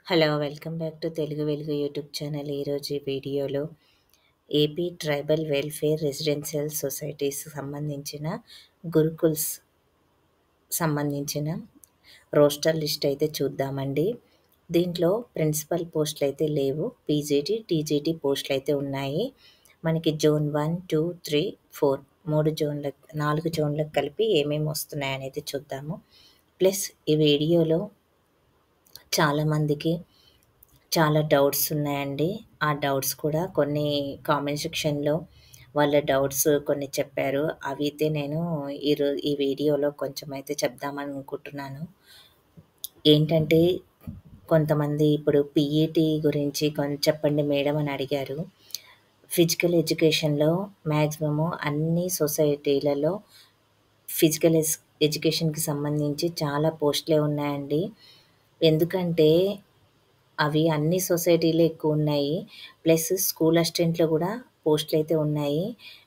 Hello! Welcome back to Telugu వెలుగు YouTube channel. ఈరోజు ఈ వీడియోలో AP tribal welfare residential societies సంబంధించిన గురుకుల్స్ సంబంధించిన రోస్టర్ లిస్ట్ అయితే చూద్దామండి. దీంట్లో ప్రిన్సిపల్ పోస్టులయితే లేవు. పీజీటీ, టీజీటీ పోస్టులయితే ఉన్నాయి. మనకి జోన్ 1, 2, 3, 4 4 జోన్‌లకు కలిపి ఏమేమి వస్తున్నాయనేది చూద్దాము. ప్లస్ ఈ వీడియోలో చాలామందికి చాలా డౌట్స్ ఉన్నాయండి. ఆ డౌట్స్ కూడా కొన్ని కామెంట్ సెక్షన్‌లో వాళ్ళ డౌట్స్ కొన్ని చెప్పారు. అవైతే నేను ఈ వీడియోలో కొంచెం అయితే చెప్దామని అనుకుంటున్నాను. ఏంటంటే కొంతమంది ఇప్పుడు పీఈటీ గురించి చెప్పండి మేడం అని అడిగారు. ఫిజికల్ ఎడ్యుకేషన్‌లో మ్యాక్సిమము అన్ని సొసైటీలలో ఫిజికల్ ఎడ్యుకేషన్‌కి సంబంధించి చాలా పోస్టులే ఉన్నాయండి. ఎందుకంటే అవి అన్ని సొసైటీలో ఎక్కువున్నాయి. ప్లస్ స్కూల్ అసిస్టెంట్‌లో గూడా పోస్టులయితే ఉన్నాయి.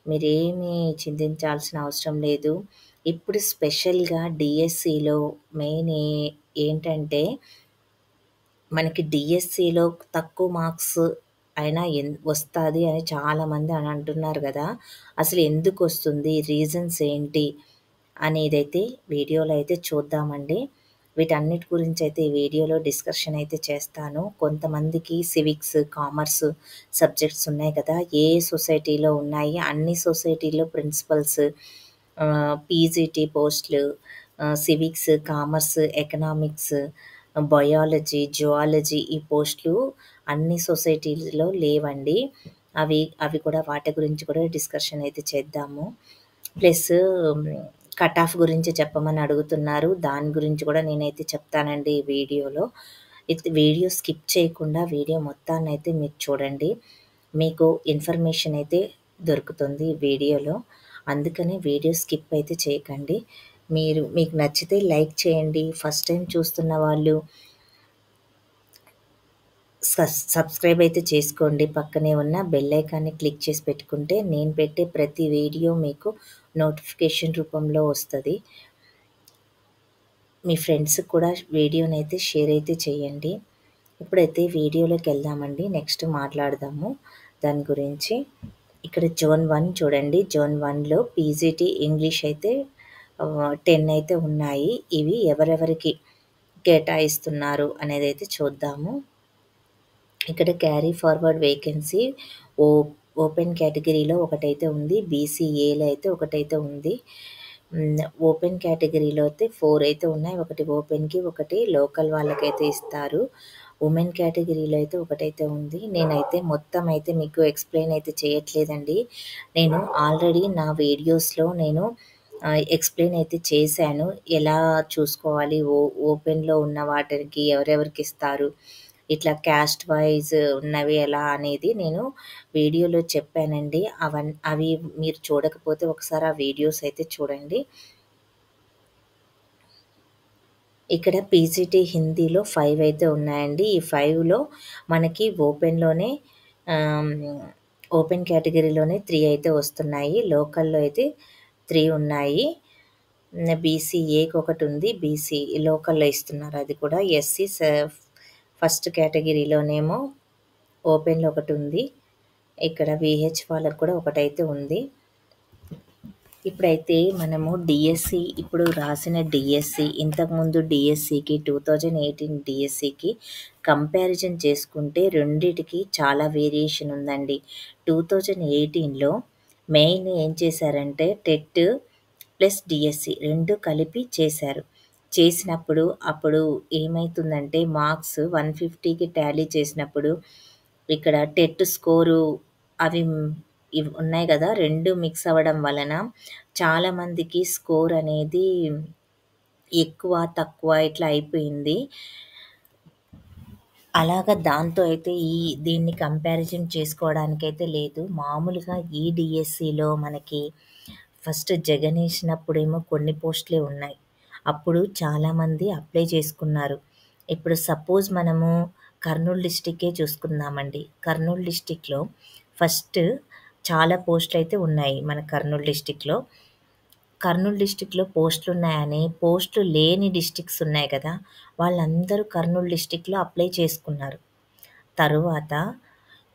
మీరేమీ చింతించాల్సిన అవసరం లేదు. ఇప్పుడు స్పెషల్‌గా డీఎస్సీలో మెయిన్ ఏంటంటే మనకి డీఎస్సీలో తక్కువ మార్క్స్ అయినా వస్తాది అని చాలామంది అని అంటున్నారు గదా! అసలు ఎందుకొస్తుంది? రీజన్స్ ఏంటి? అనేదైతే వీడియోలో అయితే చూద్దామండి. వీటన్నిటి గురించయితే ఈ వీడియోలో డిస్కషన్ అయితే చేస్తాను. కొంతమందికి సివిక్స్, కామర్స్ సబ్జెక్ట్స్ ఉన్నాయి కదా! ఏ సొసైటీలో ఉన్నాయి, అన్ని సొసైటీలో ప్రిన్సిపల్స్, పీజీటీ పోస్టులు, civics, commerce, economics, biology, zoology ఈ పోస్టులు అన్ని సొసైటీలో లేవండి. అవి కూడా వాటి గురించి కూడా డిస్కషన్ అయితే చేద్దాము. ప్లస్ కట్ ఆఫ్ గురించి చెప్పమని అడుగుతున్నారు. దాని గురించి కూడా నేనైతే చెప్తానండి ఈ వీడియోలో. వీడియో స్కిప్ చేయకుండా వీడియో మొత్తాన్నయితే మీరు చూడండి. మీకు ఇన్ఫర్మేషన్ అయితే దొరుకుతుంది ఈ వీడియోలో. అందుకని వీడియో స్కిప్ అయితే చేయకండి. మీకు నచ్చితే లైక్ చేయండి. ఫస్ట్ టైం చూస్తున్న వాళ్ళు సబ్స్క్రైబ్ అయితే చేసుకోండి. పక్కనే ఉన్న బెల్ ఐకాన్‌ని క్లిక్ చేసి పెట్టుకుంటే నేను పెట్టే ప్రతి వీడియో మీకు నోటిఫికేషన్ రూపంలో వస్తది. మీ ఫ్రెండ్స్‌కి కూడా వీడియోనైతే షేర్ అయితే చేయండి. ఇప్పుడైతే వీడియోలోకెళ్దామండి. నెక్స్ట్ మాట్లాడదాము దాని గురించి. ఇక్కడ జోన్ 1 చూడండి. జోన్ 1లో పీజీటీ ఇంగ్లీష్ అయితే 10 అయితే ఉన్నాయి. ఇవి ఎవరెవరికి కేటాయిస్తున్నారు అనేదైతే చూద్దాము. ఇక్కడ క్యారీ ఫార్వర్డ్ వేకెన్సీ ఓ ఓపెన్ కేటగిరీలో ఒకటైతే ఉంది. బీసీఏలో అయితే ఒకటైతే ఉంది. ఓపెన్ కేటగిరీలో అయితే 4 అయితే ఉన్నాయి. ఒకటి ఓపెన్‌కి, ఒకటి లోకల్ వాళ్ళకైతే ఇస్తారు. ఉమెన్ కేటగిరీలో అయితే ఒకటైతే ఉంది. నేనైతే మొత్తం అయితే మీకు ఎక్స్‌ప్లెయిన్ అయితే చేయట్లేదండి. నేను ఆల్రెడీ నా వీడియోస్‌లో నేను ఎక్స్‌ప్లెయిన్ అయితే చేశాను. ఎలా చూసుకోవాలి, ఓపెన్‌లో ఉన్న వాటికి ఎవరెవరికిస్తారు, ఇట్లా క్యాస్ట్ వైజ్ ఉన్నవి ఎలా అనేది నేను వీడియోలో చెప్పానండి. అవి మీరు చూడకపోతే ఒకసారి ఆ వీడియోస్ అయితే చూడండి. ఇక్కడ పీజీటీ హిందీలో 5 అయితే ఉన్నాయండి. ఈ 5లో మనకి ఆహ్, ఓపెన్ కేటగిరీలోనే 3 అయితే వస్తున్నాయి. లోకల్‌లో అయితే 3 ఉన్నాయి. బీసీఏకి ఒకటుంది. బీసీ లోకల్‌లో ఇస్తున్నారు అది కూడా. ఎస్సీ ఫస్ట్ కేటగిరీలోనేమో ఓపెన్‌లో ఒకటుంది. ఇక్కడ వీహెచ్ వాళ్ళకి కూడా ఒకటైతే ఉంది. ఇప్పుడైతే మనము డీఎస్సీ ఇప్పుడు రాసిన డీఎస్సీ ఇంతకుముందు డీఎస్సీకి 2018 డీఎస్సీకి కంపారిజన్ చేసుకుంటే రెండిటికి చాలా వేరియేషన్ ఉందండి. 2018లో మెయిన్ ఏం చేశారంటే టెట్ ప్లస్ డీఎస్సీ 2 కలిపి చేశారు. చేసినప్పుడు అప్పుడు ఏమైతుందంటే మార్క్స్ 150కి టాలీ చేసినప్పుడు ఇక్కడ టెట్ స్కోరు అవి ఇవి ఉన్నాయి గదా! 2 మిక్స్ అవ్వడం వలన చాలామందికి స్కోర్ అనేది ఎక్కువ, తక్కువ ఇట్లా అయిపోయింది. అలాగా దాంతో అయితే దీన్ని కంపారిజన్ చేసుకోవడానికైతే లేదు. మామూలుగా ఈ డీఎస్సీలో మనకి ఫస్ట్ జగనేసినప్పుడేమో కొన్ని పోస్టులే ఉన్నాయి. అప్పుడు చాలామంది అప్లై చేసుకున్నారు. ఇప్పుడు సపోజ్ మనము కర్నూలు డిస్ట్రిక్కే చూసుకుందామండి. కర్నూలు డిస్ట్రిక్ట్‌లో ఫస్ట్ చాలా పోస్టులయితే ఉన్నాయి మన కర్నూలు డిస్ట్రిక్ట్‌లో. కర్నూలు డిస్ట్రిక్ట్‌లో పోస్టులున్నాయని, పోస్టులు లేని డిస్ట్రిక్ట్స్ ఉన్నాయి కదా! వాళ్ళందరూ కర్నూలు డిస్ట్రిక్ట్‌లో అప్లై చేసుకున్నారు. తరువాత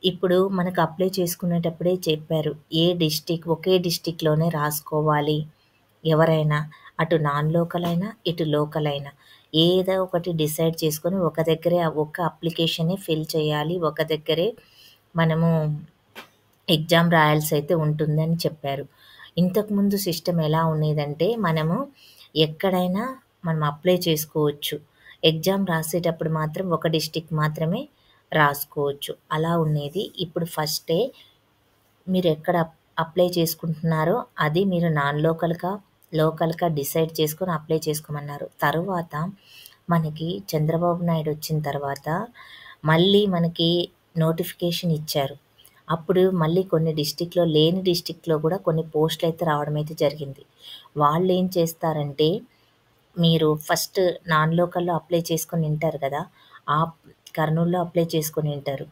ఇప్పుడు మనకు అప్లై చేసుకునేటప్పుడే చెప్పారు. ఒకే డిస్ట్రిక్ట్‌లోనే రాసుకోవాలి. ఎవరైనా అటు నాన్ లోకల్ అయినా, ఇటు లోకల్ అయినా. ఏదో ఒకటి డిసైడ్ చేసుకొని ఒక దగ్గరే ఒక అప్లికేషనే ఫిల్ చేయాలి. ఒక దగ్గరే మనము ఎగ్జామ్ రాయాల్సయితే ఉంటుందని చెప్పారు. ఇంతకుముందు సిస్టమ్ ఎలా ఉండేదంటే, ఎక్కడైనా మనం అప్లై చేసుకోవచ్చు. ఎగ్జామ్ రాసేటప్పుడు మాత్రం ఒక డిస్ట్రిక్ట్ మాత్రమే రాసుకోవచ్చు. అలా ఉండేది. ఇప్పుడు ఫస్టే మీరెక్కడ అప్లై చేసుకుంటున్నారో అది మీరు నాన్ లోకల్‌కా, లోకల్‌కా డిసైడ్ చేసుకొని అప్లై చేసుకోమన్నారు. తరువాత మనకి చంద్రబాబు నాయుడు వచ్చిన తర్వాత మళ్ళీ మనకి నోటిఫికేషన్ ఇచ్చారు. అప్పుడు మళ్ళీ కొన్ని డిస్ట్రిక్ట్‌లో లేని డిస్ట్రిక్ట్‌లో గూడా కొన్ని పోస్టులయితే రావడమైతే జరిగింది. వాళ్ళేం చేస్తారంటే, మీరు ఫస్ట్ నాన్ లోకల్‌లో అప్లై చేసుకొనుంటారు గదా! ఆ కర్నూల్‌లో అప్లై చేసుకొనుంటారు.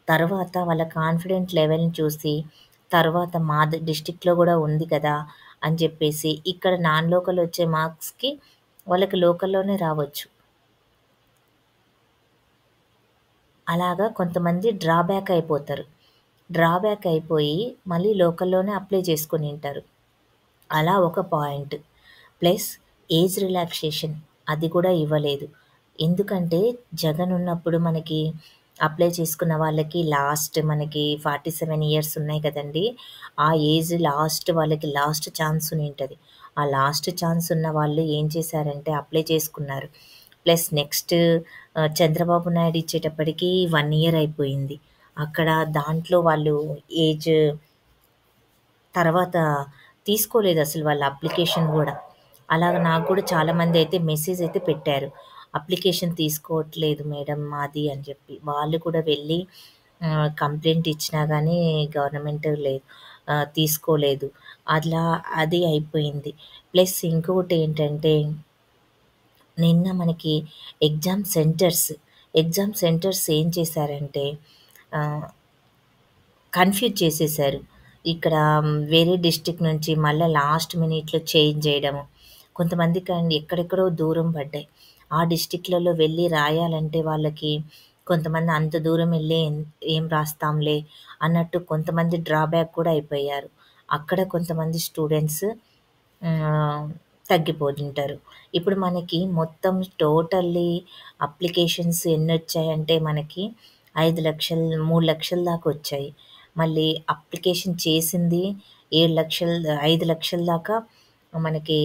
తర్వాత వాళ్ళ కాన్ఫిడెంట్ లెవెల్‌ని చూసి, తర్వాత మాది డిస్ట్రిక్ట్‌లో గూడా ఉంది కదా! అని జెప్పేసి, ఇక్కడ నాన్ లోకల్ వచ్చే మార్క్స్‌కి వాళ్ళకి లోకల్‌లోనే రావచ్చు. అలాగా కొంతమంది డ్రాబ్యాక్ అయిపోతారు. డ్రాబ్యాక్ అయిపోయి మళ్ళీ లోకల్‌లోనే అప్లై చేసుకొనుంటారు. అలా ఒక పాయింట్. ప్లస్ ఏజ్ రిలాక్సేషన్ అది కూడా ఇవ్వలేదు. ఎందుకంటే జగన్ ఉన్నప్పుడు మనకి అప్లై చేసుకున్న వాళ్ళకి లాస్ట్ మనకి 47 ఇయర్స్ ఉన్నాయి కదండీ! ఆ ఏజ్ వాళ్ళకి లాస్ట్ ఛాన్స్ ఉనింటది. ఆ లాస్ట్ ఛాన్స్ ఉన్న వాళ్ళు ఏం చేశారంటే అప్లై చేసుకున్నారు. ప్లస్ నెక్స్ట్ చంద్రబాబు నాయుడు ఇచ్చేటప్పటికి 1 ఇయర్ అయిపోయింది. అక్కడ దాంట్లో వాళ్ళు ఏజ్ తర్వాత తీసుకోలేదసలు వాళ్ళ అప్లికేషన్ గూడా. అలాగ నాకు గూడా చాలామందయితే మెసేజ్ అయితే పెట్టారు. అప్లికేషన్ తీసుకోవట్లేదు మేడం మాది అని జెప్పి. వాళ్ళు కూడా వెళ్ళి కంప్లెయింట్ ఇచ్చినా గానీ గవర్నమెంట్ తీసుకోలేదు. అట్లా అది అయిపోయింది. ప్లస్ ఇంకొకటేంటంటే నిన్న మనకి ఎగ్జామ్ సెంటర్స్ ఏం చేశారంటే ఆహ్ కన్‌ఫ్యూజ్ చేసేశారు. ఇక్కడ వేరే డిస్ట్రిక్ట్ నుంచి మళ్ళా లాస్ట్ మినిట్‌లో చేంజ్ జేయడము. కొంతమందికండి ఎక్కడెక్కడో దూరం పడ్డాయి. ఆ డిస్ట్రిక్ట్‌లలో వెళ్లి రాయాలంటే వాళ్ళకి కొంతమంది అంత దూరం ఎళ్లి ఏం రాస్తాంలే అన్నట్టు కొంతమంది డ్రాబ్యాక్ కూడా అయిపోయారు. అక్కడ కొంతమంది స్టూడెంట్స్ ఆహ్, తగ్గిపోయుంటారు. ఇప్పుడు మనకి మొత్తం టోటల్లీ అప్లికేషన్స్ ఎన్నొచ్చాయంటే మనకి 5,00,000, 3,00,000 దాకా వచ్చాయి. మళ్ళీ అప్లికేషన్ చేసింది 7,00,000 5,00,000 దాకా మనకి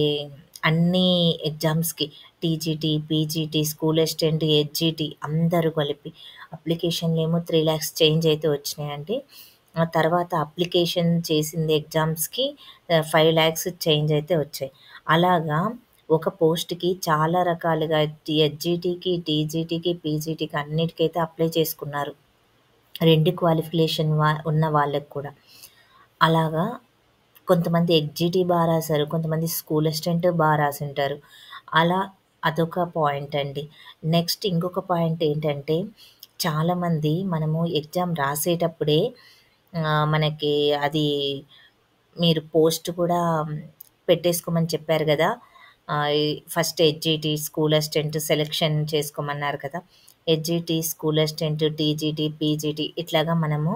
అన్నీ ఎగ్జామ్స్‌కి టీజీటీ, పీజీటీ, స్కూల్ అసిస్టెంట్, హెచ్‌జీటీ అందరూ కలిపి అప్లికేషన్‌లేమో 3,00,000 చేంజ్ అయితే వచ్చినాయండి. ఆ తర్వాత అప్లికేషన్ చేసింది ఎగ్జామ్స్‌కి 5,00,000 చేంజ్ అయితే వచ్చాయి. అలాగా ఒక పోస్ట్‌కి చాలా రకాలుగా హెచ్‌జీటీకి, టీజీటీకి, పీజీటీకి అన్నిటికైతే అప్లై చేసుకున్నారు. 2 క్వాలిఫికేషన్ ఉన్న వాళ్ళకి కూడా. అలాగా కొంతమంది ఎగ్జిటీ రాసారు. కొంతమంది స్కూల్ అసిస్టెంట్ రాసుంటారు. అలా అదొక పాయింట్ అండి. నెక్స్ట్ ఇంకొక పాయింట్ ఏంటంటే, చాలామంది మనము ఎగ్జామ్ రాసేటప్పుడే మనకి అది మీరు పోస్ట్ కూడా పెట్టేసుకోమని చెప్పారు గదా! ఈ first HGT, school assistant selection చేసుకోమన్నారు కదా! HGT, school assistant, TGT, PGT ఇట్లాగా మనము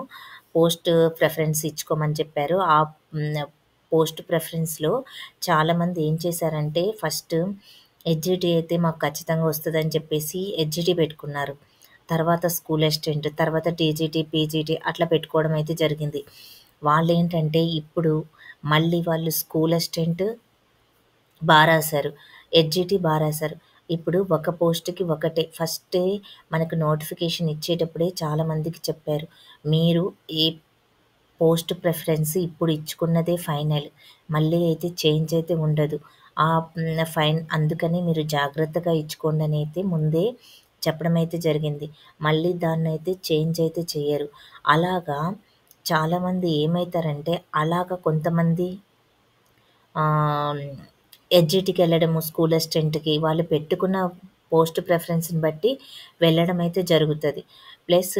పోస్ట్ ప్రిఫరెన్స్ ఇచ్చుకోమని చెప్పారు. పోస్ట్ ప్రిఫరెన్స్‌లో చాలామంది ఏం చేశారంటే ఫస్ట్ హెచ్‌జిటి అయితే మాకు ఖచ్చితంగా వస్తదని చెప్పేసి హెచ్‌జిటి పెట్టుకున్నారు. తర్వాత స్కూల్ అసిస్టెంట్, తర్వాత టీజీటీ, పీజీటీ అట్లా పెట్టుకోవడం అయితే జరిగింది. వాళ్ళేంటంటే ఇప్పుడు మళ్ళీ వాళ్ళు స్కూల్ అసిస్టెంట్ రాసారు. హెచ్‌జిటి రాసారు. ఇప్పుడు ఒక పోస్ట్‌కి ఒకటే. ఫస్టే మనకు నోటిఫికేషన్ ఇచ్చేటప్పుడే చాలా మందికి చెప్పారు. మీరు ఏ పోస్ట్ ప్రిఫరెన్స్ ఇప్పుడు ఇచ్చుకున్నదే ఫైనల్. మళ్ళీ అయితే చేంజ్ అయితే ఉండదు. అందుకని మీరు జాగ్రత్తగా ఇచ్చుకోండని అయితే ముందే చెప్పడం అయితే జరిగింది. మళ్ళీ దాన్నయితే చేంజ్ అయితే చెయ్యరు. అలాగా చాలామంది ఏమైతారంటే అలాగా కొంతమంది ఆహ్, హెచ్‌జిటికెళ్ళడము, స్కూల్ అసిస్టెంట్‌కి వాళ్ళు పెట్టుకున్న పోస్ట్ ప్రిఫరెన్స్‌ని బట్టి వెళ్ళడం అయితే జరుగుతది. ప్లస్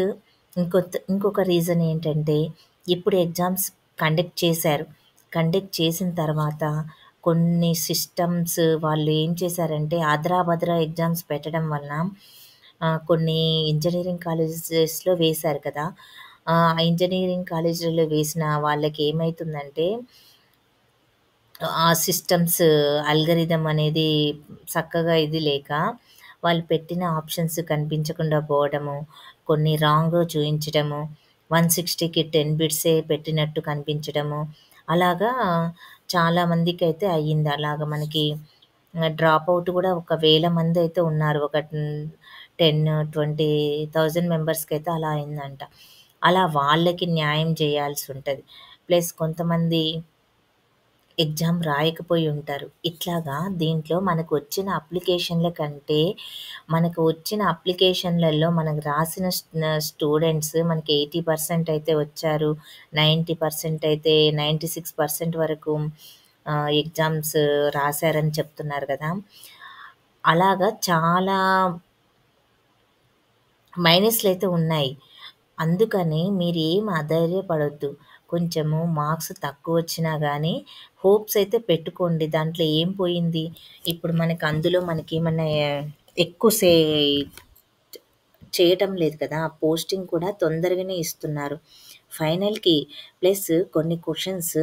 ఇంకొక రీజన్ ఏంటంటే, ఇప్పుడు ఎగ్జామ్స్ కండక్ట్ చేశారు. కండక్ట్ చేసిన తర్వాత కొన్ని సిస్టమ్స్ వాళ్ళు ఏం చేశారంటే అదరాబదరా ఎగ్జామ్స్ పెట్టడం వలన కొన్ని ఇంజినీరింగ్ కాలేజెస్‌లో వేశారు కదా! ఆ ఇంజినీరింగ్ కాలేజీలో వేసిన వాళ్ళకి ఏమైతుందంటే ఆ సిస్టమ్స్ అల్గారిథం అనేది చక్కగా ఇది లేక, వాళ్ళు పెట్టిన ఆప్షన్స్ కనిపించకుండా పోవడము, కొన్ని రాంగ్ చూయించడము, 160కి 10 బిట్సే పెట్టినట్టు కనిపించడము, అలాగా చాలా మందికైతే అయ్యింది. అలాగా మనకి డ్రాప్ ఔట్ కూడా ఒక వేల మందైతే ఉన్నారు. ఒక 10, 20,000 మెంబర్స్‌కైతే అలా అయిందంట. అలా వాళ్ళకి న్యాయం చేయాల్సుంటది. ప్లస్ కొంతమంది ఎగ్జామ్ రాయకపోయి ఉంటారు. ఇట్లాగా దీంట్లో మనకొచ్చిన అప్లికేషన్‌ల కంటే, మనకు వచ్చిన అప్లికేషన్‌లలో మనకు రాసిన స్టూడెంట్స్ మనకి 80% అయితే వచ్చారు. 90% అయితే 96% వరకు ఎగ్జామ్స్ రాసారని చెప్తున్నారు గదా! అలాగా చాలా మైనస్‌లయితే ఉన్నాయి. అందుకని మీరేం అధైర్యపడొద్దు. కొంచెము మార్క్స్ తక్కువొచ్చినా గానీ, హోప్స్ అయితే పెట్టుకోండి. దాంట్లో ఏం పోయింది? ఇప్పుడు మనకు అందులో మనకేమన్నా ఎక్కువ చేయటం లేదు కదా! పోస్టింగ్ కూడా తొందరగానే ఇస్తున్నారు. ఫైనల్‌కి ప్లస్ కొన్ని క్వెషన్స్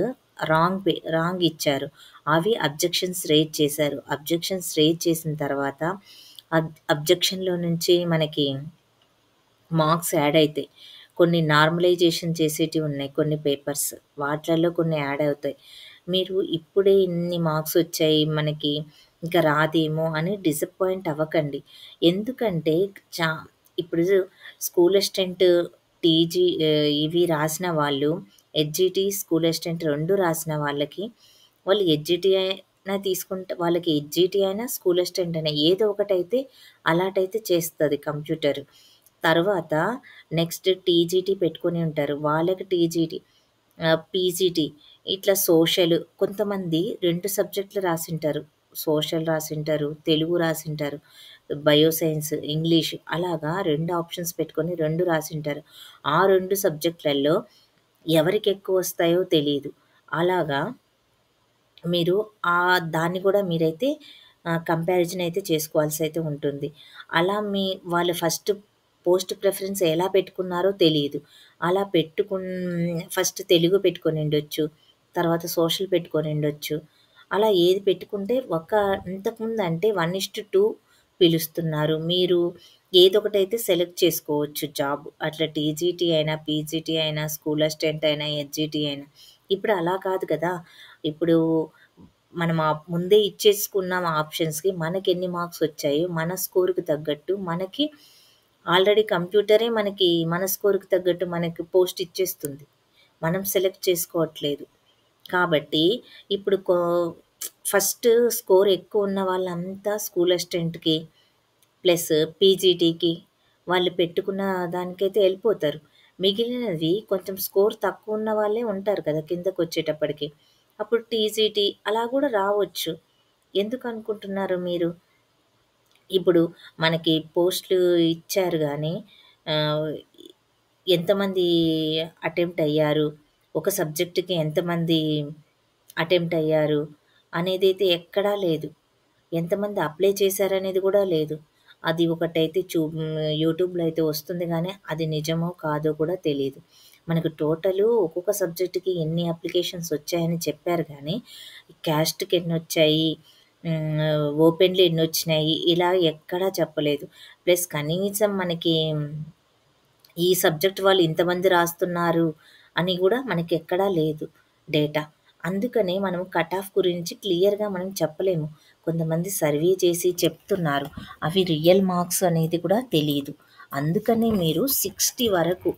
రాంగ్ ఇచ్చారు. అవి అబ్జెక్షన్స్ రైజ్ చేశారు. అబ్జెక్షన్స్ రైజ్ చేసిన తర్వాత అబ్జెక్షన్‌లో నుంచి మనకి మార్క్స్ యాడ్ అయితాయి. కొన్ని నార్మలైజేషన్ చేసేటివి ఉన్నాయి కొన్ని పేపర్స్. వాటిలలో కొన్ని యాడ్ అవుతాయి. మీరు ఇప్పుడే ఇన్ని మార్క్స్ వచ్చాయి మనకి ఇంకా రాదేమో అని డిసప్పాయింట్ అవ్వకండి. ఎందుకంటే చా ఇప్పుడు స్కూల్ అసిస్టెంట్, ఇవి రాసిన వాళ్ళు హెచ్‌జిటి, స్కూల్ అసిస్టెంట్ 2 రాసిన వాళ్ళకి వాళ్ళు హెచ్‌జిటి అయినా తీసుకుంటే వాళ్ళకి హెచ్‌జిటి అయినా, స్కూల్ అసిస్టెంట్ అయినా ఏదో ఒకటైతే అలాటైతే చేస్తది కంప్యూటర్. తర్వాత నెక్స్ట్ టీజీటీ పెట్టుకొని ఉంటారు. వాళ్ళకి టీజీటీ, పీజీటీ ఇట్లా సోషల్ కొంతమంది 2 సబ్జెక్టులు రాసుంటారు. సోషల్ రాసుంటారు, తెలుగు రాసుంటారు, బయో సైన్స్, ఇంగ్లీష్ అలాగా 2 ఆప్షన్స్ పెట్టుకొని 2 రాసుంటారు. ఆ 2 సబ్జెక్టులలో ఎవరికెక్కువొస్తాయో తెలీదు. అలాగా మీరు దాన్ని గూడా మీరైతే కంపారిజన్ అయితే చేసుకోవాల్సయితే ఉంటుంది. అలా వాళ్ళు పోస్ట్ ప్రిఫరెన్స్ ఎలా పెట్టుకున్నారో తెలీదు. అలా ఫస్ట్ తెలుగు పెట్టుకొనుండొచ్చు. తర్వాత సోషల్ పెట్టుకొనుండొచ్చు. అలా ఏది పెట్టుకుంటే ఇంతకుముందంటే 1:2 పిలుస్తున్నారు. మీరు ఏదొకటైతే సెలెక్ట్ చేసుకోవచ్చు జాబ్. అట్లా టీజీటీ అయినా, పీజీటీ అయినా, స్కూల్ అసిస్టెంట్ అయినా, హెచ్‌జిటి అయినా. ఇప్పుడు అలా కాదు కదా! ఇప్పుడు మనం ముందే ఇచ్చేసుకున్నాం ఆప్షన్స్‌కి. మనకెన్ని మార్క్స్ వచ్చాయో, మన స్కోర్‌కి తగ్గట్టు మనకి ఆల్రెడీ కంప్యూటరే మనకి మన స్కోర్‌కి తగ్గట్టు మనకి పోస్ట్ ఇచ్చేస్తుంది. మనం సెలెక్ట్ చేసుకోవట్లేదు. కాబట్టి ఇప్పుడు ఫస్ట్ స్కోర్ ఎక్కువున్న వాళ్ళంతా స్కూల్ అసిస్టెంట్‌కి ప్లస్ పీజీటీకి వాళ్ళు పెట్టుకున్న దానికైతే ఎళ్ళిపోతారు. మిగిలినది కొంచెం స్కోర్ తక్కువున్న వాళ్ళే ఉంటారు కదా! కిందకొచ్చేటప్పటికి. అప్పుడు టీజీటీ అలా గూడా రావచ్చు. ఎందుకనుకుంటున్నారు మీరు? ఇప్పుడు మనకి పోస్ట్‌లు ఇచ్చారు గానీ ఆహ్, ఎంతమంది అటెంప్ట్ అయ్యారు? ఒక సబ్జెక్ట్‌కి ఎంతమంది అటెంప్ట్ అయ్యారు? అనేదైతే ఎక్కడా లేదు. ఎంతమంది అప్లై చేశారనేది గూడా లేదు. అది ఒకటైతే యూట్యూబ్‌లో అయితే వస్తుంది గానీ, అది నిజమో కాదో కూడా తెలీదు. మనకు టోటలు ఒక్కొక్క సబ్జెక్ట్‌కి ఎన్ని అప్లికేషన్స్ వచ్చాయని చెప్పారు గానీ, క్యాస్ట్‌కి ఎన్నొచ్చాయి, ఓపెన్‌లో ఎన్నొచ్చినాయి, ఇలా ఎక్కడా చెప్పలేదు. ప్లస్ కనీసం మనకి ఈ సబ్జెక్ట్ వాళ్ళు ఇంతమంది రాస్తున్నారు అని గూడా మనకెక్కడా లేదు డేటా. అందుకనే మనం కట్ ఆఫ్ గురించి క్లియర్‌గా మనం చెప్పలేము. కొంతమంది సర్వే చేసి చెప్తున్నారు. అవి రియల్ మార్క్స్ అనేది కూడా తెలీదు. అందుకనే మీరు 60 వరకు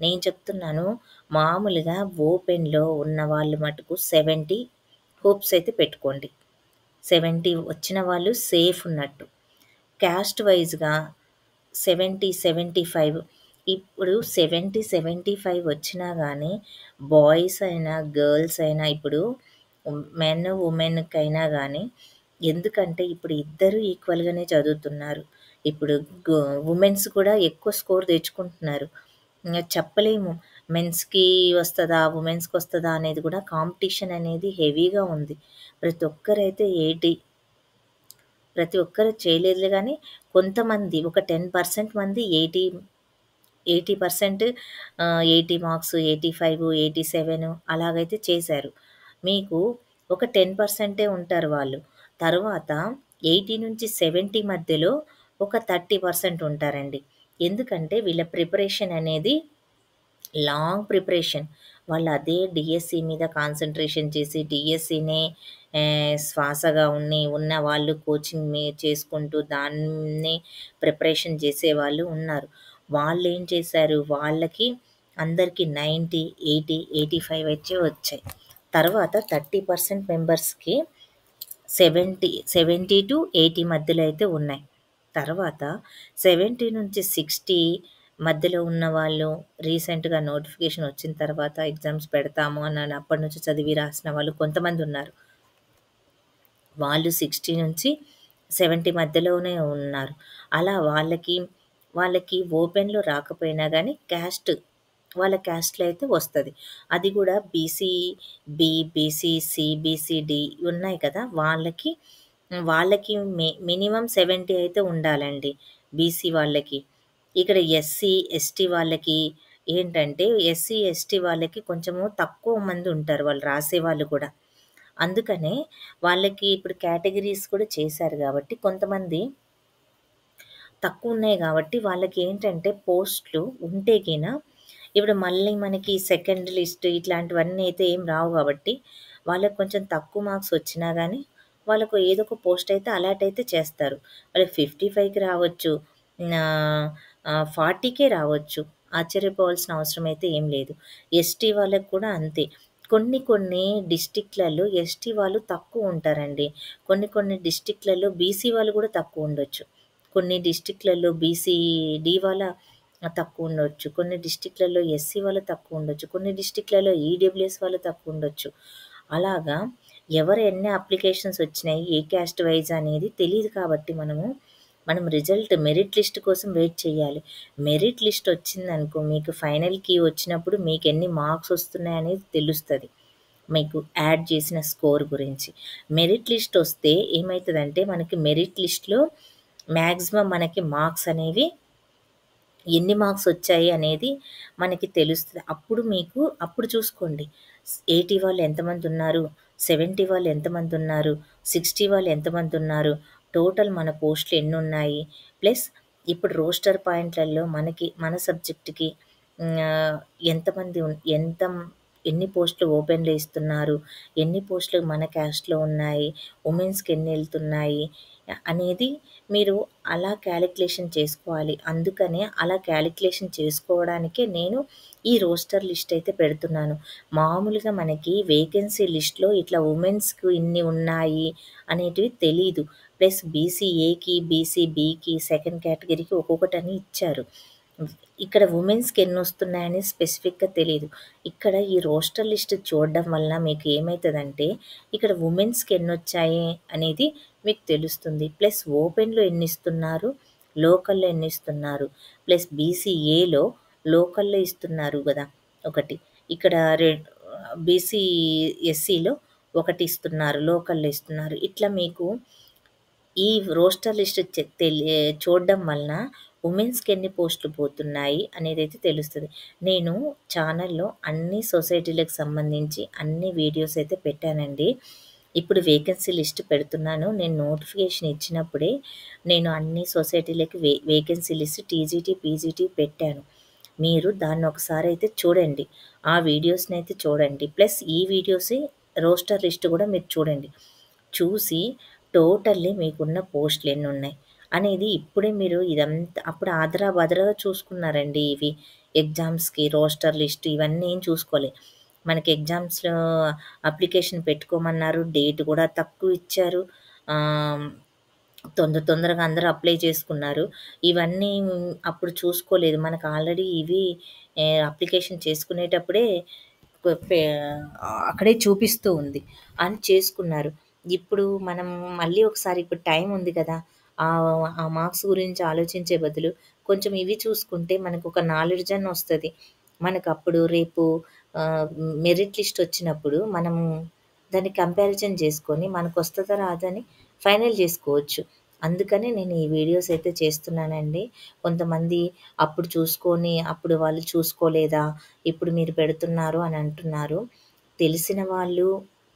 నేను చెప్తున్నాను. మామూలుగా ఓపెన్‌లో ఉన్నవాళ్ళు మటుకు 70 హోప్స్ అయితే పెట్టుకోండి. 70 వచ్చిన వాళ్ళు సేఫ్ ఉన్నట్టు. క్యాస్ట్ వైస్‌గా 70, 75 ఇప్పుడు 70, 75 వచ్చినా గానీ బాయ్స్ అయినా, గర్ల్స్ అయినా ఇప్పుడు మెన్, వుమెన్‌కైనా గానీ ఎందుకంటే ఇప్పుడు ఇద్దరూ ఈక్వల్‌గానే చదువుతున్నారు. ఇప్పుడు వుమెన్స్ కూడా ఎక్కువ స్కోర్ తెచ్చుకుంటున్నారు. ఇంగ చెప్పలేము. మెన్స్‌కి వస్తదా? వుమెన్స్‌కొస్తదా? అనేది కూడా కాంపిటీషన్ అనేది హెవీగా ఉంది. ప్రతి ఒక్కరైతే ప్రతి ఒక్కరు చేయలేదులే గానీ, కొంతమంది ఒక 10% మంది 80% 80 మార్క్స్, 85, 87 అలాగైతే చేశారు. మీకు ఒక 10% ఉంటారు వాళ్ళు. తరువాత 80-70 మధ్యలో ఒక 30% ఉంటారండి. ఎందుకంటే వీళ్ళ ప్రిపరేషన్ అనేది లాంగ్ ప్రిపరేషన్. వాళ్ళు అదే డీఎస్సీ మీద కాన్సంట్రేషన్ చేసి డీఎస్సీనే శ్వాసగా ఉన్న వాళ్ళు కోచింగ్ చేసుకుంటూ దాన్నే ప్రిపరేషన్ చేసేవాళ్ళు ఉన్నారు. వాళ్ళేం చేశారు, వాళ్ళకి అందరికి 90, 80, 85 వచ్చాయి. తర్వాత 30% మెంబర్స్‌కి 70-80 మధ్యలో అయితే ఉన్నాయి. తర్వాత 70-60 మధ్యలో ఉన్నవాళ్ళు రీసెంట్‌గా నోటిఫికేషన్ వచ్చిన తర్వాత ఎగ్జామ్స్ పెడతాము అని అప్పటి నుంచి చదివి రాసిన వాళ్ళు కొంతమందున్నారు. వాళ్ళు 60-70 మధ్యలోనే ఉన్నారు. అలా వాళ్ళకి ఓపెన్‌లో రాకపోయినా గానీ వాళ్ళ క్యాస్ట్‌లో అయితే వస్తది. అది గూడా BC B, BC C, BC D ఉన్నాయి కదా! వాళ్ళకి మినిమమ్ 70 అయితే ఉండాలండి బీసీ వాళ్ళకి. ఇక్కడ ఎస్సీ, ఎస్టీ వాళ్ళకి ఏంటంటే ఎస్సీ, ఎస్టీ వాళ్ళకి కొంచెము తక్కువ మంది ఉంటారు వాళ్ళు రాసేవాళ్ళు కూడా. అందుకనే వాళ్ళకి ఇప్పుడు కేటగిరీస్ కూడా చేశారు గాబట్టి కొంతమంది తక్కువున్నాయి గాబట్టి వాళ్ళకేంటంటే పోస్ట్‌లు ఉంటే గిన ఇప్పుడు మళ్ళీ మనకి సెకండ్ లిస్ట్ ఇట్లాంటివన్నీ అయితే ఏం రావు గాబట్టి, వాళ్ళకి కొంచెం తక్కువ మార్క్స్ వచ్చినా గానీ, వాళ్ళకు ఏదో ఒక పోస్ట్ అయితే అలాట్ అయితే చేస్తారు. వాళ్ళకి 55కి రావచ్చు. ఆహ్, 40కే రావచ్చు. ఆశ్చర్యపోవాల్సిన అవసరం అయితే ఏం లేదు. ఎస్టీ వాళ్ళకి కూడా అంతే. కొన్ని డిస్ట్రిక్ట్‌లలో ఎస్టీ వాళ్ళు తక్కువుంటారండి. కొన్ని డిస్ట్రిక్ట్‌లలో బీసీ వాళ్ళు గూడా తక్కువుండొచ్చు. కొన్ని డిస్ట్రిక్ట్‌లలో బీసీ డి వాళ్ళ తక్కువుండొచ్చు. కొన్ని డిస్ట్రిక్ట్‌లలో ఎస్సీ వాళ్ళు తక్కువుండొచ్చు. కొన్ని డిస్ట్రిక్ట్‌లలో ఈడబ్ల్యూఎస్ వాళ్ళు తక్కువుండొచ్చు. అలాగా ఎవరు ఎన్ని అప్లికేషన్స్ వచ్చినాయి, ఏ క్యాస్ట్ వైస్ అనేది తెలీదు కాబట్టి మనం మెరిట్ లిస్ట్ కోసం వెయిట్ చేయాలి. మెరిట్ లిస్ట్ వచ్చిందనుకో మీకు ఫైనల్‌కి వచ్చినప్పుడు మీకెన్ని మార్క్స్ వస్తున్నాయనేది తెలుస్తది. మీకు యాడ్ చేసిన స్కోర్ గురించి. మెరిట్ లిస్ట్ వస్తే ఏమైతదంటే మనకి మెరిట్ లిస్ట్‌లో మాక్సిమం మనకి మార్క్స్ అనేవి ఎన్ని మార్క్స్ వచ్చాయి అనేది మనకి తెలుస్తది. అప్పుడు చూసుకోండి. 80 వాళ్ళు ఎంతమందున్నారు, 70 వాళ్ళు ఎంతమందున్నారు, 60 వాళ్ళు ఎంతమందున్నారు, టోటల్ మన పోస్టులు ఎన్నున్నాయి, ప్లస్ ఇప్పుడు రోస్టర్ పాయింట్‌లలో మన సబ్జెక్ట్‌కి ఆహ్, ఎంతమంది ఉన్ ఎంత ఎన్ని పోస్టులు ఓపెన్‌లో ఇస్తున్నారు, ఎన్ని పోస్టులు మన క్యాస్ట్‌లో ఉన్నాయి, వుమెన్స్‌కి ఎన్నెళ్తున్నాయి అనేది మీరు అలా క్యాలిక్యులేషన్ చేసుకోవాలి. అందుకనే అలా క్యాలిక్యులేషన్ చేసుకోవడానికే నేను ఈ రోస్టర్ లిస్ట్ అయితే పెడుతున్నాను. మామూలుగా మనకి వేకెన్సీ లిస్ట్‌లో ఇట్లా వుమెన్స్‌కి ఇన్ని ఉన్నాయి అనేటివి తెలీదు. ప్లస్ బీసీ ఏకి, బీసీ బికి, సెకండ్ కేటగిరీకి ఒక్కొక్కటని ఇచ్చారు. ఇక్కడ వుమెన్స్‌కి ఎన్నొస్తున్నాయని స్పెసిఫిక్‌గా తెలీదు. ఇక్కడ ఈ రోస్టర్ లిస్ట్ చూడడం వలన మీకు ఏమైతదంటే, ఇక్కడ వుమెన్స్‌కి ఎన్నొచ్చాయి అనేది మీకు తెలుస్తుంది. ప్లస్ ఓపెన్‌లో ఎన్నిస్తున్నారు, లోకల్‌లో ఎన్నిస్తున్నారు, ప్లస్ బీసీఏలో లోకల్‌లో ఇస్తున్నారు గదా! ఒకటి. ఇక్కడ బీసీ ఎస్సీలో ఒకటి ఇస్తున్నారు, లోకల్‌లో ఇస్తున్నారు. ఇట్లా మీకు ఈ రోస్టర్ లిస్ట్ చూడడం వలన వుమెన్స్‌కి ఎన్ని పోస్టులు పోతున్నాయి అనేదైతే తెలుస్తది. నేను ఛానల్‌లో అన్ని సొసైటీలకు సంబంధించి అన్ని వీడియోస్ అయితే పెట్టానండి. ఇప్పుడు వేకెన్సీ లిస్ట్ పెడుతున్నాను. నేను నోటిఫికేషన్ ఇచ్చినప్పుడే నేను అన్ని సొసైటీలకి వేకెన్సీ లిస్ట్ టీజీటీ, పీజీటీ పెట్టాను. మీరు దాన్ని ఒకసారైతే చూడండి. ఆ వీడియోస్‌నైతే చూడండి. ప్లస్ ఈ రోస్టర్ లిస్ట్ గూడా మీరు చూడండి. చూసి టోటల్లీ మీకున్న పోస్టులెన్నున్నాయి అనేది ఇప్పుడే మీరు ఇదంతా అప్పుడు ఆదరా బదరగా చూసుకున్నారండి ఇవి. ఎగ్జామ్స్‌కి రోస్టర్ లిస్ట్ ఇవన్నీ ఏం చూసుకోలే. మనకి ఎగ్జామ్స్‌లో అప్లికేషన్ పెట్టుకోమన్నారు. డేట్ గూడా తక్కువ ఇచ్చారు. ఆహ్, తొందరగా అందరూ అప్లై చేసుకున్నారు. ఇవన్నీ అప్పుడు చూసుకోలేదు. మనకు ఆల్రెడీ ఇవి అప్లికేషన్ చేసుకునేటప్పుడే కొ పె అక్కడే చూపిస్తూ ఉంది. అని చేసుకున్నారు. ఇప్పుడు మనం మళ్ళీ ఒకసారి ఇప్పుడు టైం ఉంది కదా! ఆ మార్క్స్ గురించి ఆలోచించే బదులు కొంచెం ఇవి చూసుకుంటే మనకొక నాలెడ్జ్ అన్న వస్తది. మనకప్పుడు రేపు మెరిట్ లిస్ట్ వచ్చినప్పుడు మనము దాన్ని కంపారిజన్ చేసుకొని మనకొస్తదా రాదా అని ఫైనల్ చేసుకోవచ్చు. అందుకని నేను ఈ వీడియోస్ అయితే చేస్తున్నానండి. కొంతమంది అప్పుడు చూసుకొని, అప్పుడు వాళ్ళు చూసుకోలేదా? ఇప్పుడు మీరు పెడుతున్నారు అని అంటున్నారు. తెలిసిన వాళ్ళు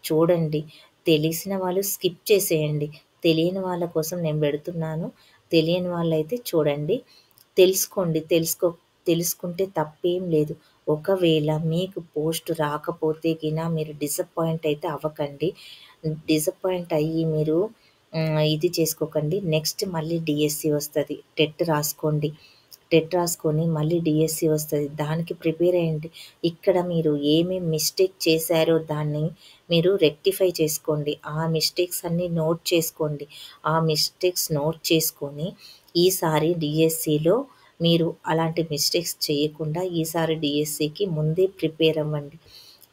చూడండి. తెలిసిన వాళ్ళు స్కిప్ చేసేయండి. తెలియని వాళ్ళ కోసం నేను పెడుతున్నాను. తెలియని వాళ్ళైతే చూడండి. తెలుసుకోండి. తెలుసుకుంటే తప్పేం లేదు. ఒకవేళ మీకు పోస్ట్ రాకపోతే మీరు డిసప్పాయింట్ అయితే అవ్వకండి. డిసప్పాయింట్ అయ్యి మీరు ఇది చేసుకోకండి. నెక్స్ట్ మళ్ళీ డీఎస్సీ వస్తది. టెట్ రాసుకోండి. టెట్ రాసుకొని మళ్ళీ డీఎస్సీ వస్తది. దానికి ప్రిపేర్ అయ్యండి. ఇక్కడ మీరు ఏమేం మిస్టేక్ చేశారో దాన్ని మీరు రెక్టిఫై చేసుకోండి. ఆ మిస్టేక్స్ అన్నీ నోట్ చేసుకోండి. ఆ మిస్టేక్స్ నోట్ చేసుకొని ఈసారి డీఎస్సీలో మీరు అలాంటి మిస్టేక్స్ చేయకుండా ఈసారి డీఎస్సీకి ముందే ప్రిపేర్ అవ్వండి.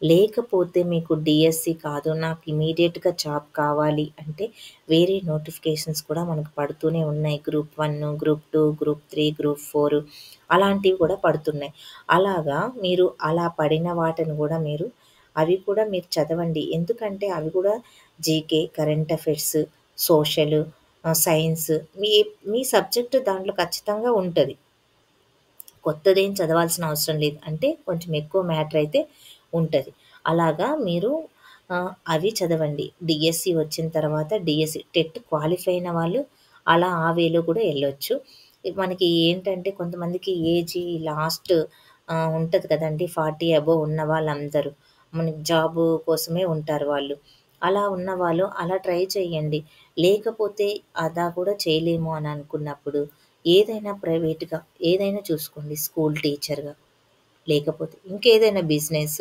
లేకపోతే మీకు డీఎస్సీ కాదు, నాకు ఇమ్మీడియేట్‌గా జాబ్ కావాలి అంటే వేరే నోటిఫికేషన్స్ కూడా మనకు పడుతూనే ఉన్నాయి. గ్రూప్ 1, గ్రూప్ 2, గ్రూప్ 3, గ్రూప్ 4 అలాంటివి కూడా పడుతున్నాయి. అలాగా మీరు అలా పడిన వాటిని కూడా అవి కూడా మీరు చదవండి. ఎందుకంటే అవి కూడా GK, current affairs, social, science మీ మీ సబ్జెక్ట్ దాంట్లో ఖచ్చితంగా ఉంటది. కొత్తదేం చదవాల్సిన అవసరం లేదు. అంటే కొంచెం ఎక్కువ మ్యాటర్ అయితే ఉంటది. అలాగా మీరు అవి చదవండి. డీఎస్సీ వచ్చిన తర్వాత డీఎస్సీ టెట్ క్వాలిఫై అయిన వాళ్ళు అలా ఆ వేలో కూడా ఎళ్ళొచ్చు. మనకి ఏంటంటే కొంతమందికి ఏజీ లాస్ట్ ఉంటది కదండీ! 40 అబోవ్ ఉన్న వాళ్ళందరూ. మనకి జాబు కోసమే ఉంటారు వాళ్ళు. అలా ఉన్నవాళ్ళు అలా ట్రై చేయండి. లేకపోతే అదా కూడా చేయలేము అని అనుకున్నప్పుడు ఏదైనా ప్రైవేట్‌గా ఏదైనా చూసుకోండి. స్కూల్ టీచర్‌గా, లేకపోతే ఇంకేదైనా బిజినెస్,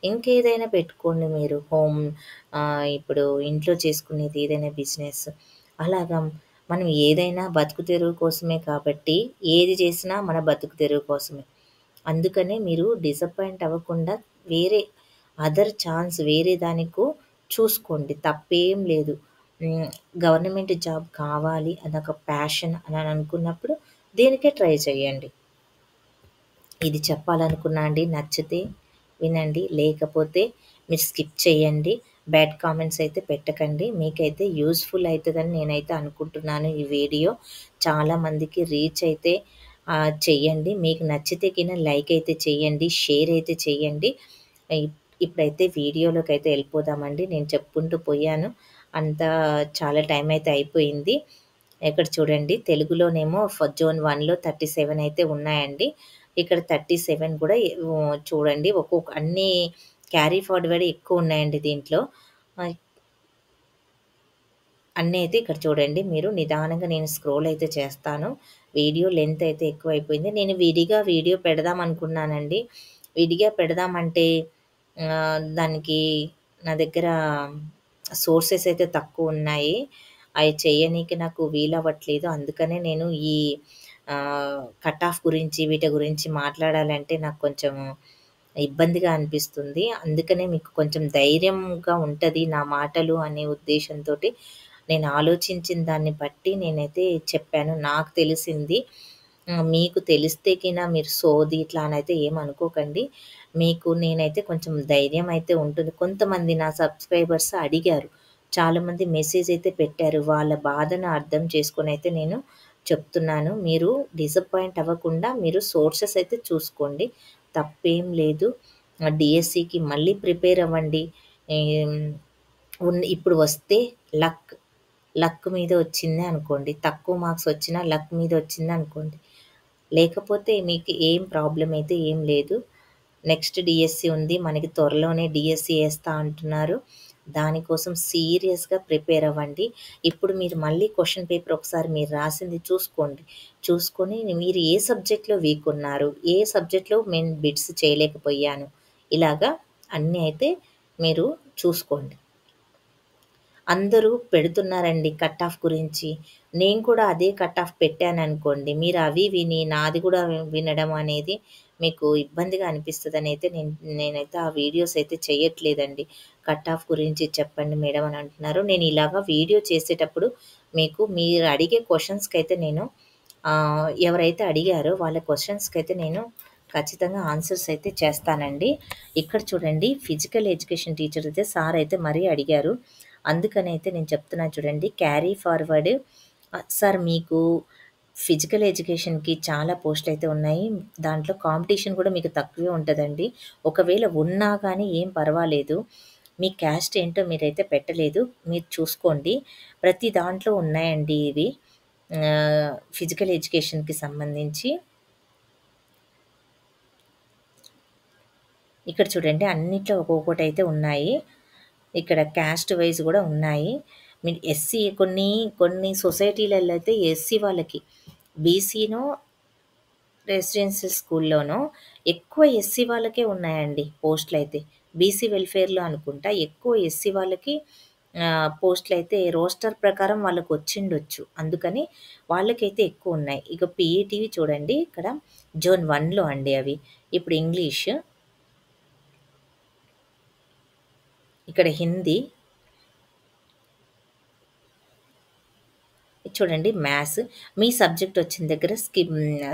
ఇంకేదైనా పెట్టుకోండి మీరు. ఇప్పుడు ఇంట్లో చేసుకునేది ఏదైనా బిజినెస్. అలాగా మనం ఏదైనా బతుకు తెరువు కోసమే కాబట్టి, ఏది చేసినా మన బతుకు తెరువు కోసమే. అందుకనే మీరు డిసప్పాయింట్ అవ్వకుండా వేరే వేరే దానికో చూసుకోండి. తప్పేం లేదు. హ్మ్. గవర్నమెంట్ జాబ్ కావాలి అదొక ప్యాషన్ అని అనుకున్నప్పుడు దీనికే ట్రై చేయండి. ఇది చెప్పాలనుకున్నా అండి. నచ్చితే వినండి. లేకపోతే మీరు స్కిప్ చేయండి. బ్యాడ్ కామెంట్స్ అయితే పెట్టకండి. మీకైతే యూజ్‌ఫుల్ అయితదని నేనైతే అనుకుంటున్నాను ఈ వీడియో. చాలా మందికి రీచ్ అయితే చెయ్యండి. మీకు నచ్చితే లైక్ అయితే చేయండి. షేర్ అయితే చేయండి. ఇప్ ఇప్పుడైతే వీడియోలోకైతే ఎళ్ళిపోదామండి. నేను చెప్పుకుంటూ పోయాను. అంతా చాలా టైం అయితే అయిపోయింది. ఇక్కడ చూడండి తెలుగులోనేమో జోన్ 1లో 37 అయితే ఉన్నాయండి. ఇక్కడ 37 కూడా చూడండి అన్నీ క్యారీ ఫార్వర్డ్ ఎక్కువున్నాయండి దీంట్లో. ఆహ్, అన్నీ అయితే ఇక్కడ చూడండి. మీరు నిదానంగా నేను స్క్రోల్ అయితే చేస్తాను. వీడియో లెంత్ అయితే ఎక్కువైపోయింది. నేను విడిగా వీడియో పెడదామనుకున్నానండి. విడిగా పెడదామంటే దానికి నా దగ్గర సోర్సెస్ అయితే తక్కువున్నాయి. అయి చెయ్యనీకి నాకు వీలవ్వట్లేదు. అందుకనే నేను ఈ కట్ ఆఫ్ గురించి, వీటి గురించి మాట్లాడాలంటే నాకు కొంచెం ఇబ్బందిగా అనిపిస్తుంది. అందుకనే మీకు కొంచెం ధైర్యంగా ఉంటది నా మాటలు అనే ఉద్దేశంతోటి నేను ఆలోచించిన దాన్ని బట్టి నేనైతే చెప్పాను. నాకు తెలిసింది. మీకు తెలిస్తే మీరు సోది ఇట్లా అనైతే ఏమనుకోకండి. మీకు నేనైతే కొంచెం ధైర్యం అయితే ఉంటుంది. కొంతమంది నా సబ్‌స్క్రైబర్స్ అడిగారు. చాలామంది మెసేజ్ అయితే పెట్టారు. వాళ్ళ బాధను అర్థం చేసుకొనైతే నేను చెప్తున్నాను. మీరు డిసప్పాయింట్ అవ్వకుండా మీరు సోర్సెస్ అయితే చూసుకోండి. తప్పేం లేదు. డీఎస్సీకి మళ్ళీ ప్రిపేర్ అవ్వండి. ఏం ఇప్పుడు వస్తే లక్. లక్ మీద వచ్చిందే అనుకోండి. తక్కువ మార్క్స్ వచ్చినా లక్ మీద వచ్చిందనుకోండి. లేకపోతే మీకు ఏం ప్రాబ్లమ్ అయితే ఏం లేదు. నెక్స్ట్ డీఎస్సీ ఉంది. మనకి త్వరలోనే డీఎస్సీ ఏస్తా అంటున్నారు. దానికోసం సీరియస్‌గా ప్రిపేర్ అవ్వండి. ఇప్పుడు మీరు మళ్ళీ క్వెషన్ పేపర్ ఒకసారి మీరు రాసింది చూసుకోండి. చూసుకొని మీరు ఏ సబ్జెక్ట్‌లో వీక్ ఉన్నారు? ఏ సబ్జెక్ట్‌లో నేను బిట్స్ చేయలేకపోయాను? ఇలాగా అన్నీ అయితే మీరు చూసుకోండి. అందరూ పెడుతున్నారండి కట్ ఆఫ్ గురించి. నేను కూడా అదే కట్ ఆఫ్ పెట్టాననుకోండి, మీరు అవి విని నాది కూడా వినడం అనేది మీకు ఇబ్బందిగా అనిపిస్తదనైతే నేనైతే ఆ వీడియోస్ అయితే చెయ్యట్లేదండి. కట్ ఆఫ్ గురించి చెప్పండి మేడం అని అంటున్నారు. నేను ఇలాగా వీడియో చేసేటప్పుడు మీరు అడిగే క్వెషన్స్‌కైతే నేను ఎవరైతే అడిగారో వాళ్ళ క్వెషన్స్‌కైతే నేను ఖచ్చితంగా ఆన్సర్స్ అయితే చేస్తానండి. ఇక్కడ చూడండి ఫిజికల్ ఎడ్యుకేషన్ టీచర్ అయితే సార్ అయితే మరీ అడిగారు. అందుకనైతే నేను చెప్తున్నాను చూడండి. క్యారీ ఫార్వర్డ్ సార్ మీకు ఫిజికల్ ఎడ్యుకేషన్‌కి చాలా పోస్టులయితే ఉన్నాయి. దాంట్లో కాంపిటీషన్ కూడా మీకు తక్కువే ఉంటదండి. ఒకవేళ ఉన్నా గానీ ఏం పర్వాలేదు. మీ క్యాస్ట్ ఏంటో మీరైతే పెట్టలేదు. మీరు చూసుకోండి. ప్రతి దాంట్లో ఉన్నాయండి ఇవి. ఫిజికల్ ఎడ్యుకేషన్‌కి సంబంధించి. ఇక్కడ చూడండి అన్నిట్లో ఒక్కొక్కటైతే ఉన్నాయి. ఇక్కడ క్యాస్ట్ వైస్ గూడా ఉన్నాయి. మీరు ఎస్సీ కొన్ని సొసైటీలలో అయితే ఎస్సీ వాళ్ళకి బీసీనో రెసిడెన్షియల్ స్కూల్లోనో ఎక్కువ ఎస్సీ వాళ్ళకే ఉన్నాయండి పోస్టులయితే. బీసీ వెల్ఫేర్‌లో అనుకుంటా ఎక్కువ ఎస్సీ వాళ్ళకి పోస్టులయితే రోస్టర్ ప్రకారం వాళ్ళకొచ్చిండొచ్చు. అందుకని వాళ్ళకైతే ఎక్కువున్నాయి. ఇక పీఈటీవి చూడండి ఇక్కడ జోన్ 1లో అండి అవి. ఇప్పుడు ఇంగ్లీష్, ఇక్కడ హిందీ, చూడండి మ్యాథ్స్. మీ సబ్జెక్ట్ వచ్చిన దగ్గర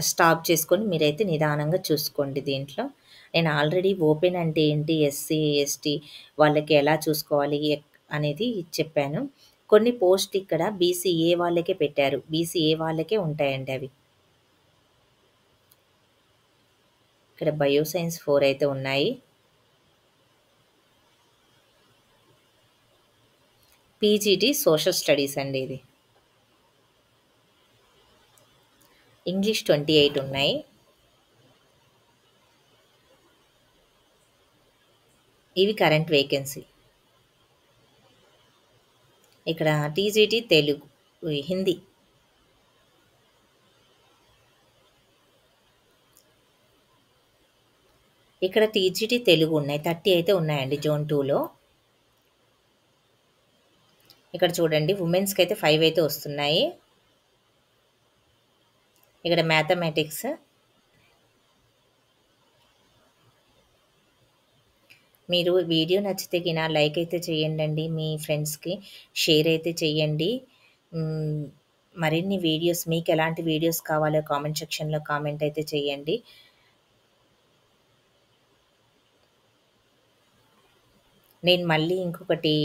స్టాప్ చేసుకొని మీరైతే నిదానంగా చూసుకోండి దీంట్లో. నేను ఆల్రెడీ ఓపెన్ అంటే ఏంటి, ఎస్సీ, ఎస్టీ వాళ్ళకి ఎలా చూసుకోవాలి అనేది చెప్పాను. కొన్ని పోస్ట్ ఇక్కడ బీసీఏ వాళ్ళకే పెట్టారు. బీసీఏ వాళ్ళకే ఉంటాయండి అవి. ఇక్కడ బయో సైన్స్ 4 అయితే ఉన్నాయి. పీజీటీ సోషల్ స్టడీస్ అండి ఇది. ఇంగ్లీష్ 28 ఉన్నాయి. ఇవి కరెంట్ వేకెన్సీ. ఇక్కడ టీజీటీ తెలుగు, హిందీ. ఇక్కడ టీజీటీ తెలుగు ఉన్నాయి. 30 అయితే ఉన్నాయండి జోన్ 2లో. ఇక్కడ చూడండి వుమెన్స్‌కి అయితే 5 అయితే వస్తున్నాయి. ఇక్కడ మ్యాథమెటిక్స్. మీరు వీడియో నచ్చితే గిన లైక్ అయితే చేయండండి. మీ ఫ్రెండ్స్‌కి షేర్ అయితే చేయండి. హ్మ్. మరిన్ని వీడియోస్ మీకెలాంటి వీడియోస్ కావాలో కామెంట్ సెక్షన్‌లో కామెంట్ అయితే చేయండి. నేను మళ్ళీ ఇంకొకటి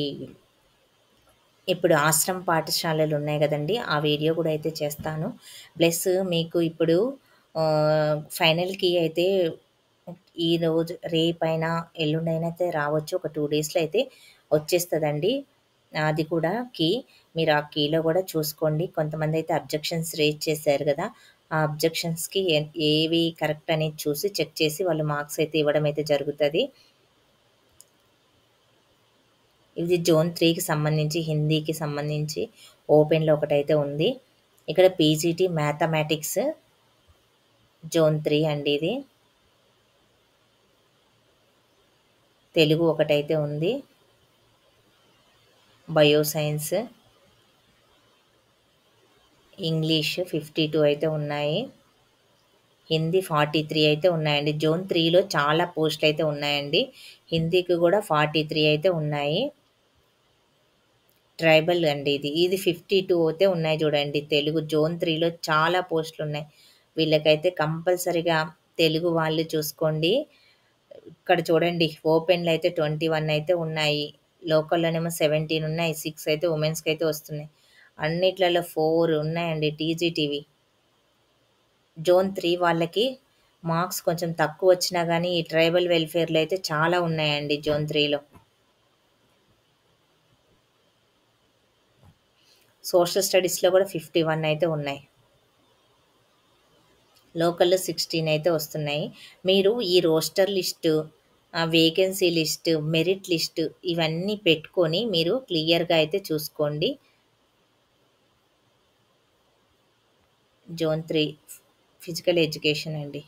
ఇప్పుడు ఆశ్రమ పాఠశాలలు ఉన్నాయి గదండీ! ఆ వీడియో గూడా అయితే చేస్తాను. ప్లస్ మీకు ఇప్పుడు ఫైనల్‌కి అయితే ఈరోజు రేపైనా, ఎల్లుండైనా అయితే రావచ్చు. ఒక 2 డేస్‌లో అయితే వచ్చేస్తదండి. అది కూడా కీ. మీరు ఆ కీలో గూడా చూసుకోండి. కొంతమందయితే అబ్జెక్షన్స్ రైజ్ చేశారు గదా! ఆ అబ్జెక్షన్స్‌కి ఏవి కరెక్ట్ అనేది చూసి చెక్ చేసి వాళ్ళు మార్క్స్ అయితే ఇవ్వడం అయితే జరుగుతది. ఇది జోన్ 3కి సంబంధించి, హిందీకి సంబంధించి ఓపెన్‌లో ఒకటైతే ఉంది. ఇక్కడ పీజీటీ మ్యాథమెటిక్స్ జోన్ 3 అండి ఇది. తెలుగు ఒకటైతే ఉంది. బయో సైన్స్, ఇంగ్లీష్ 52 అయితే ఉన్నాయి. హిందీ 43 అయితే ఉన్నాయండి. జోన్ 3లో చాలా పోస్టులయితే ఉన్నాయండి. హిందీకి గూడా 43 అయితే ఉన్నాయి. ట్రైబల్ అండి ఇది. ఇది 52 అయితే ఉన్నాయి చూడండి. తెలుగు జోన్ 3లో చాలా పోస్టులున్నాయి. వీళ్ళకైతే కంపల్సరీగా తెలుగు వాళ్ళు చూసుకోండి. ఇక్కడ చూడండి ఓపెన్‌లో అయితే 21 అయితే ఉన్నాయి. లోకల్‌లోనేమో 17 ఉన్నాయి. 6 అయితే వుమెన్స్‌కైతే వస్తున్నాయి. అన్నిట్లలో 4 ఉన్నాయండి టీజీటీవి. జోన్ 3 వాళ్ళకి మార్క్స్ కొంచెం తక్కువొచ్చినా గానీ, ఈ ట్రైబల్ వెల్ఫేర్‌లో అయితే చాలా ఉన్నాయండి జోన్ 3లో. సోషల్ స్టడీస్‌లో గూడా 51 అయితే ఉన్నాయి. లోకల్‌లో 16 అయితే వస్తున్నాయి. మీరు ఈ roster list, vacancy list, merit list ఇవన్నీ పెట్టుకొని మీరు క్లియర్‌గా అయితే చూసుకోండి. జోన్ 3 ఫిజికల్ ఎడ్యుకేషన్ అండి.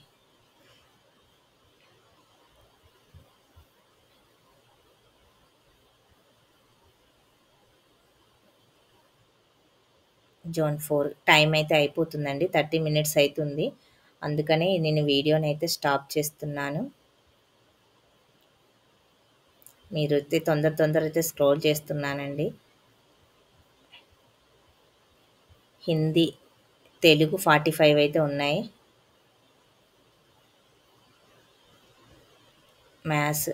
జోన్ 4 టైం అయితే అయిపోతుందండి. 30 మినిట్స్ అయితుంది. అందుకనే నేను వీడియోనైతే స్టాప్ చేస్తున్నాను. మీరైతే తొందర అయితే స్క్రోల్ చేస్తున్నానండి. హిందీ, తెలుగు 45 అయితే ఉన్నాయి. మ్యాథ్స్.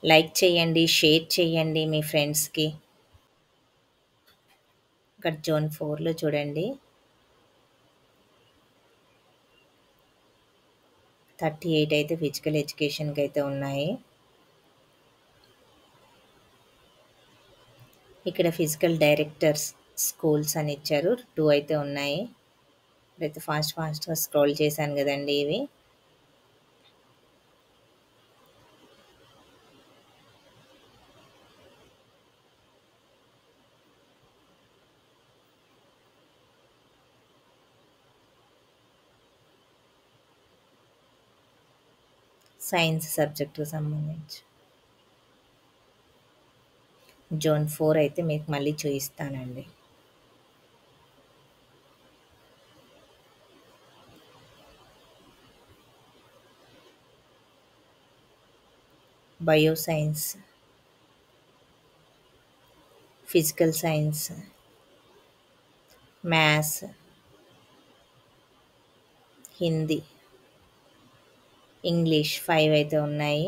లైక్ చేయండి, షేర్ చేయండి మీ ఫ్రెండ్స్‌కి. ఇక్కడ జోన్ 4లో చూడండి 38 అయితే ఫిజికల్ ఎడ్యుకేషన్‌కైతే ఉన్నాయి. ఇక్కడ ఫిజికల్ డైరెక్టర్స్ స్కూల్స్ అని ఇచ్చారు. 2 అయితే ఉన్నాయి. ఇప్పుడైతే ఫాస్ట్‌గా స్క్రోల్ చేశాను గదండీ ఇవి. సైన్స్ సబ్జెక్ట్‌కి సంబంధించి. జోన్ 4 అయితే మీకు మళ్ళీ చూయిస్తానండి. Bio science, physical science, maths, Hindi, English 5 అయితే ఉన్నాయి.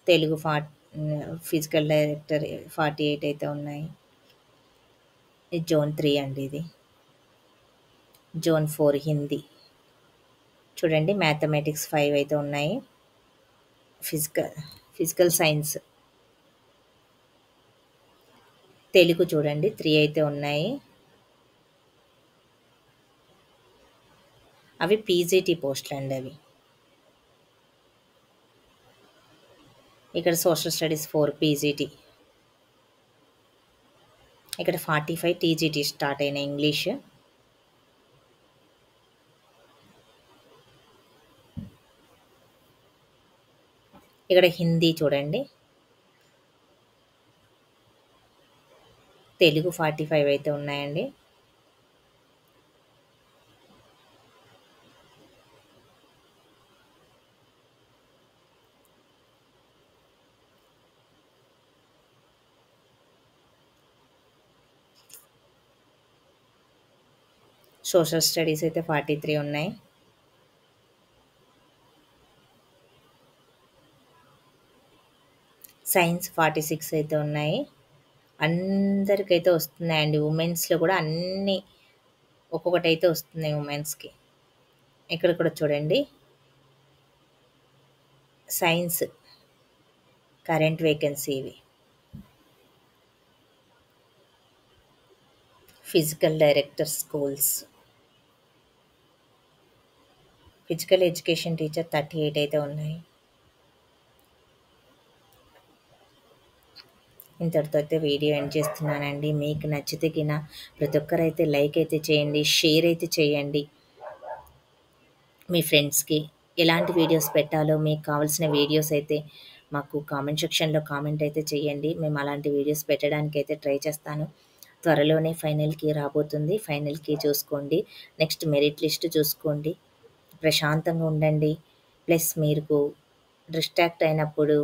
తెలుగు ఫిజికల్ డైరెక్టర్ 48 అయితే ఉన్నాయి. ఇది జోన్ 3 అండి ఇది. జోన్ 4 హిందీ. చూడండి మ్యాథమెటిక్స్ 5 అయితే ఉన్నాయి. ఫిజికల్ సైన్స్ తెలుగు చూడండి 3 అయితే ఉన్నాయి. అవి పీజీటీ పోస్టులండి అవి. ఇక్కడ సోషల్ స్టడీస్ 4 పీజీటీ. ఇక్కడ 45 టీజీటీ స్టార్ట్ అయిన ఇంగ్లీష్. ఇక్కడ హిందీ చూడండి. తెలుగు 45 అయితే ఉన్నాయండి. సోషల్ స్టడీస్ అయితే 43 ఉన్నాయి. సైన్స్ 46 అయితే ఉన్నాయి. అందరికైతే వస్తున్నాయండి. ఉమెన్స్‌లో కూడా అన్నీ ఒక్కొక్కటైతే వస్తున్నాయి ఉమెన్స్‌కి. ఇక్కడ కూడా చూడండి. సైన్స్ కరెంట్ వేకెన్సీ ఇవి. Physical director schools. Physical education teacher 38 అయితే ఉన్నాయి. ఇంతటితో అయితే వీడియో ఎండ్ చేస్తున్నానండి. మీకు నచ్చితే ప్రతి ఒక్కరైతే లైక్ అయితే చేయండి, షేర్ అయితే చేయండి మీ ఫ్రెండ్స్‌కి. ఎలాంటి వీడియోస్ పెట్టాలో మీకు కావాల్సిన వీడియోస్ అయితే మాకు కామెంట్ సెక్షన్‌లో కామెంట్ అయితే చేయండి. మేము అలాంటి వీడియోస్ పెట్టడానికైతే ట్రై చేస్తాను. త్వరలోనే ఫైనల్‌కి రాబోతుంది. ఫైనల్‌కి చూసుకోండి. నెక్స్ట్ మెరిట్ లిస్ట్ చూసుకోండి. ప్రశాంతంగా ఉండండి. ప్లస్ మీకు డిస్ట్రాక్ట్ అయినప్పుడు,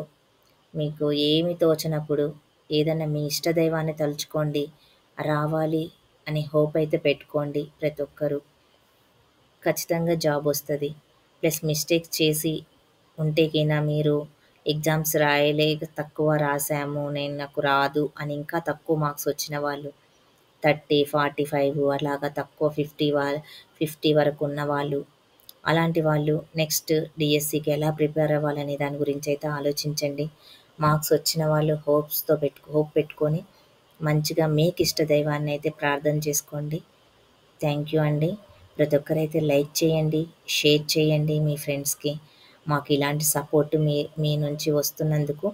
మీకు ఏమి తోచనప్పుడు ఏదన్నా మీ ఇష్టదైవాన్ని తలుచుకోండి. రావాలి అని హోప్ అయితే పెట్టుకోండి ప్రతి ఒక్కరు. ఖచ్చితంగా జాబ్ వస్తది. ప్లస్ మిస్టేక్స్ చేసి ఉంటే మీరు ఎగ్జామ్స్ రాయలేక తక్కువ రాసాము, నాకు రాదు అని ఇంకా తక్కువ మార్క్స్ వచ్చిన వాళ్ళు 30, 45 అలాగా తక్కువ 50 వరకు ఉన్నవాళ్ళు, అలాంటి వాళ్ళు నెక్స్ట్ డీఎస్సీకి ఎలా ప్రిపేర్ అవ్వాలనే దాని గురించి అయితే ఆలోచించండి. మార్క్స్ వచ్చిన వాళ్ళు హోప్ పెట్టుకొని మంచిగా మీకు ఇష్ట దైవాన్ని అయితే ప్రార్థన చేసుకోండి. థ్యాంక్ యూ అండి. ప్రతి ఒక్కరైతే లైక్ చేయండి, షేర్ చేయండి మీ ఫ్రెండ్స్‌కి. మాకు ఇలాంటి సపోర్ట్ మీ నుంచి వస్తున్నందుకు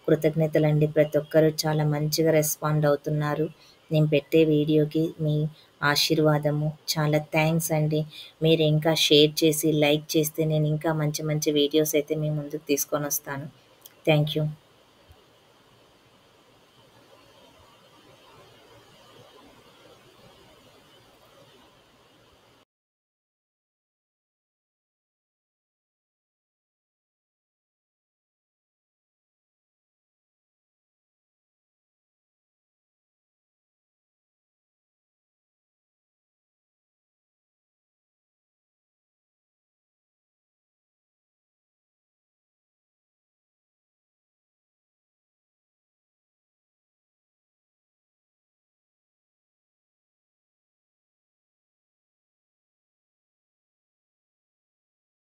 కృతజ్ఞతలండి. ప్రతి ఒక్కరు చాలా మంచిగా రెస్పాండ్ అవుతున్నారు. నేను పెట్టే వీడియోకి మీ ఆశీర్వాదము చాలా థ్యాంక్స్ అండి. మీరు ఇంకా షేర్ చేసి, లైక్ చేస్తే నేను ఇంకా మంచి మంచి వీడియోస్ అయితే మీ ముందుకు తీసుకొనొస్తాను. Thank you.